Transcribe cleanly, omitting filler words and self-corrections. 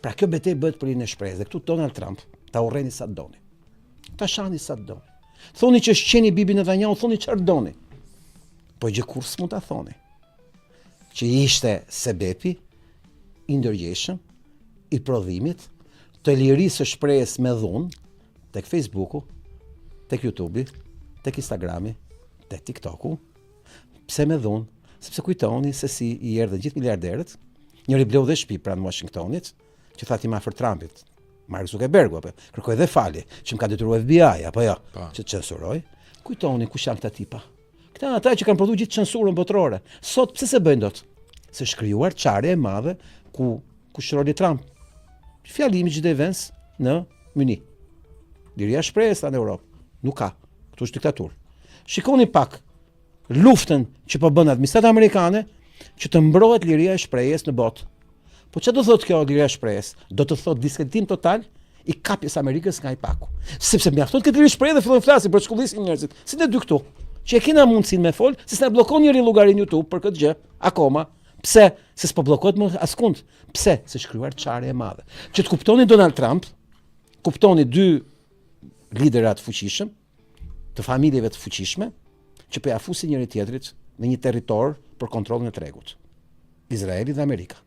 Pra kjo betejë bëhet për lirin e shprehjes. Dhe këtu Donald Trump ta urreni sa doni. Ta shani sa doni. Thoni që është qeni Bibi Netanyahu, thoni çfarë doni. Po gjë kur s'mund ta thoni. Që ishte sebepi i ndërgjeshëm i prodhimit të lirisë së shprehjes me dhunë tek Facebooku, tek YouTubei, tek Instagrami, tek TikToku. Pse me dhunë? Sepse kujtoni se si i erdhën gjithë miliarderët, njëri bleu dhe shtëpi pranë Washingtonit, që tha ti më afër Trumpit, Mark Zuckerbergu, apo kërkoi dhe falje, që më ka detyruar FBI, apo jo, që të censuroj. Kujtoni kush janë këta tipa. Këta ata që kanë prodhuar gjithë censurën botërore. Sot pse se bëjnë dot? Se shkrijuar çarje e madhe ku shëroli Trump. Fjalimi çdo vend në Muni. Liria shprehjes në Europë nuk ka. Ktu është diktaturë. Shikoni pak luftën që po bën administrata amerikane që të mbrohet liria e shprehjes në botë. Po çfarë do thotë kjo liria e shprehjes? Do të thotë diskreditim total i kapjes Amerikës nga i paku. Sepse mjafton këtë lirë shprehje dhe fillojnë flasin për shkollisin njerëzit. Si ne dy këtu, që e kena mundësinë me fol, se s'na bllokon njëri llogarin YouTube për këtë gjë akoma. Pse? Se s'po bllokohet më askund. Pse? Se shkruar çare e madhe. Që të kuptoni Donald Trump, kuptoni dy liderat fuqishëm, të familjeve të fuqishme, që po ja fusin njëri tjetrit në një territor për kontrollin e tregut. Izraeli dhe Amerika.